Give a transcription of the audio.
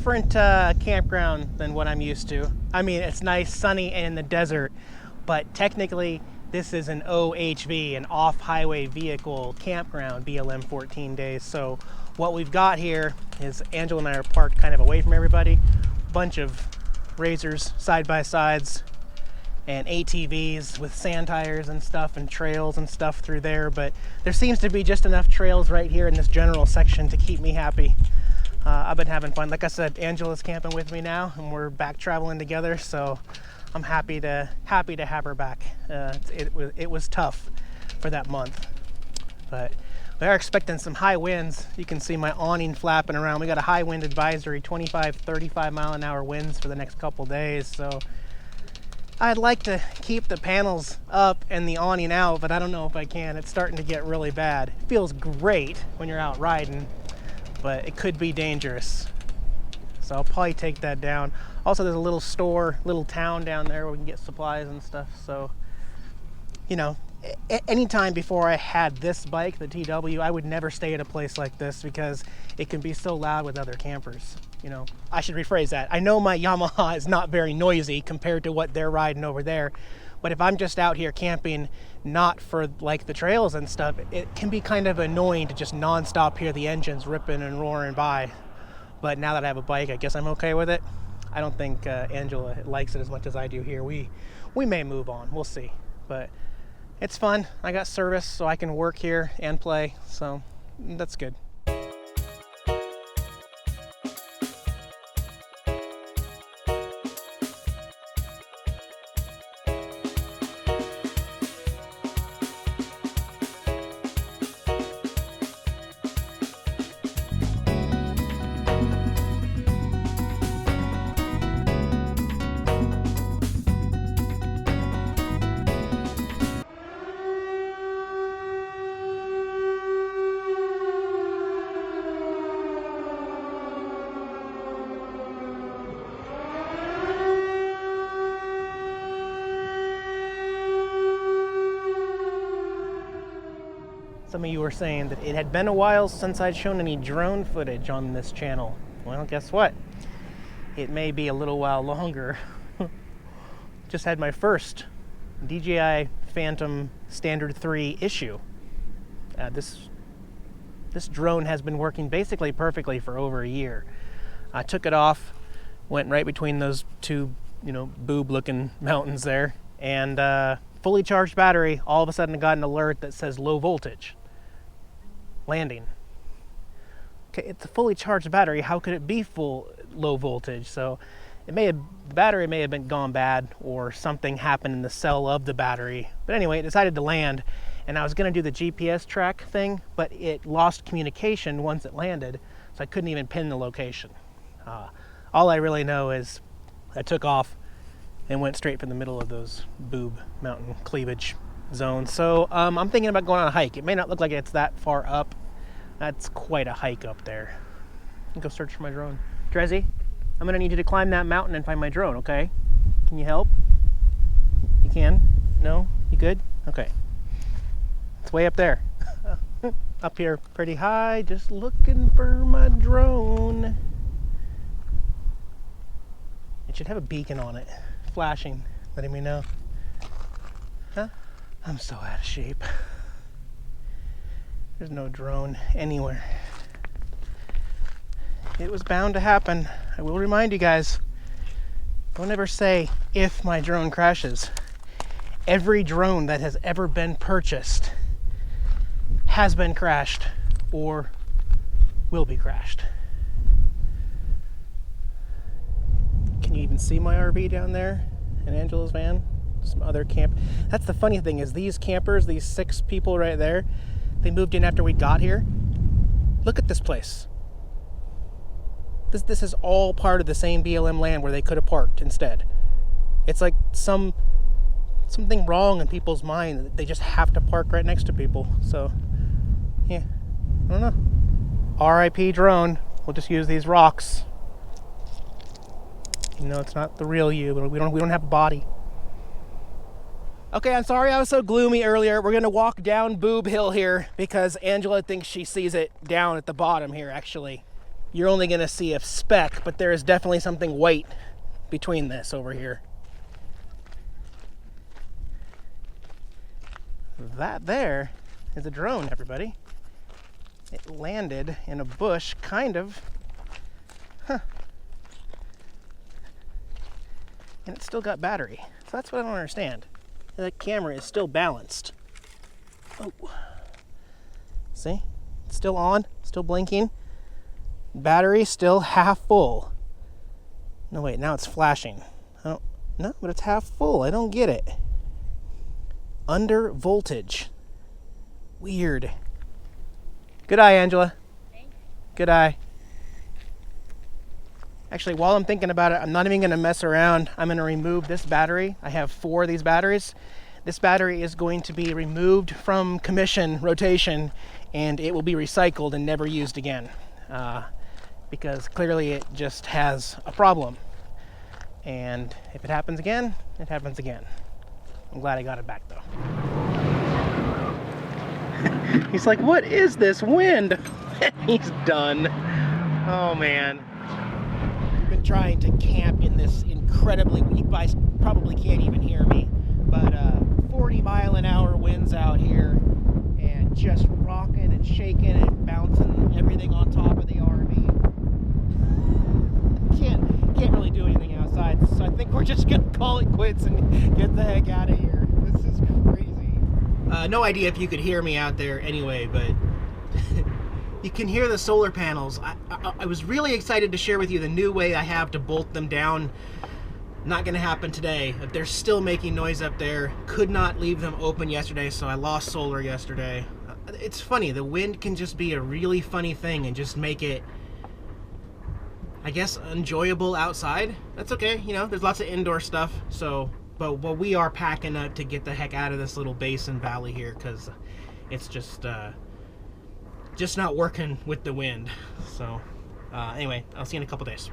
different campground than what I'm used to. I mean, it's nice, sunny, and in the desert, but technically this is an OHV, an off-highway vehicle campground, BLM 14 days. So what we've got here is Angela and I are parked kind of away from everybody. Bunch of Razors, side-by-sides, and ATVs with sand tires and stuff and trails and stuff through there. But there seems to be just enough trails right here in this general section to keep me happy. I've been having fun. Like I said, Angela's camping with me now, and we're back traveling together. So I'm happy to have her back. It was tough for that month, but we are expecting some high winds. You can see my awning flapping around. We got a high wind advisory, 25, 35 mile an hour winds for the next couple days. So I'd like to keep the panels up and the awning out, but I don't know if I can. It's starting to get really bad. It feels great when you're out riding, but it could be dangerous. So I'll probably take that down. Also, there's a little store, little town down there where we can get supplies and stuff. So, you know, anytime before I had this bike, the TW, I would never stay at a place like this because it can be so loud with other campers. You know, I should rephrase that. I know my Yamaha is not very noisy compared to what they're riding over there, but if I'm just out here camping, not for like the trails and stuff, it can be kind of annoying to just nonstop hear the engines ripping and roaring by. But now that I have a bike, I guess I'm okay with it. I don't think Angela likes it as much as I do here. We may move on, we'll see. But it's fun. I got service, so I can work here and play, so that's good. Some of you were saying that it had been a while since I'd shown any drone footage on this channel. Well, guess what? It may be a little while longer. Just had my first DJI Phantom Standard 3 issue. This drone has been working basically perfectly for over a year. I took it off, went right between those two, boob-looking mountains there, and fully charged battery, all of a sudden I got an alert that says low voltage. Landing. Okay, it's a fully charged battery. How could it be low voltage? So the battery may have been gone bad, or something happened in the cell of the battery. But anyway, it decided to land, and I was going to do the GPS track thing, but it lost communication once it landed, so I couldn't even pin the location. All I really know is I took off and went straight for the middle of those boob mountain cleavage zones. So I'm thinking about going on a hike. It may not look like it's that far up. That's quite a hike up there. I'll go search for my drone. Drezzy, I'm gonna need you to climb that mountain and find my drone, okay? Can you help? You can? No? You good? Okay. It's way up there. Up here pretty high, just looking for my drone. It should have a beacon on it, flashing, letting me know. Huh? I'm so out of shape. There's no drone anywhere. It was bound to happen. I will remind you guys, don't ever say if my drone crashes. Every drone that has ever been purchased has been crashed or will be crashed. Can you even see my RV down there in Angela's van? Some other camp. That's the funny thing is these campers, these 6 people right there, they moved in after we got here. Look at this place. This is all part of the same BLM land where they could have parked instead. It's like something wrong in people's mind that they just have to park right next to people. So yeah, I don't know. RIP drone. We'll just use these rocks. You know, it's not the real you, but we don't have a body. Okay, I'm sorry I was so gloomy earlier. We're gonna walk down Boob Hill here because Angela thinks she sees it down at the bottom here, actually. you're only going to see a speck, but there is definitely something white between this over here. That there is a drone, everybody. It landed in a bush, kind of. Huh. And it's still got battery. So that's what I don't understand. That camera is still balanced. Oh. See? It's still on, still blinking. Battery still half full. No, wait, now it's flashing. Oh, no, but it's half full. I don't get it. Under voltage. Weird. Good eye, Angela. Thanks. Good eye. Actually, while I'm thinking about it, I'm not even going to mess around. I'm going to remove this battery. I have 4 of these batteries. This battery is going to be removed from commission rotation, and it will be recycled and never used again. Because clearly it just has a problem. And if it happens again, it happens again. I'm glad I got it back though. He's like, what is this wind? He's done. Oh man. I've been trying to camp in this incredibly, you guys probably can't even hear me, but 40-mile-an-hour winds out here and just rocking and shaking and bouncing everything on top of the RV. Can't really do anything outside, so I think we're just gonna call it quits and get the heck out of here. This is crazy. No idea if you could hear me out there anyway, but you can hear the solar panels. I was really excited to share with you the new way I have to bolt them down. Not gonna happen today. They're still making noise up there. Could not leave them open yesterday, so I lost solar yesterday. It's funny, the wind can just be a really funny thing and just make it, I guess, enjoyable outside. That's okay, you know, there's lots of indoor stuff, so, but we are packing up to get the heck out of this little basin valley here, because it's just not working with the wind. So, anyway, I'll see you in a couple days.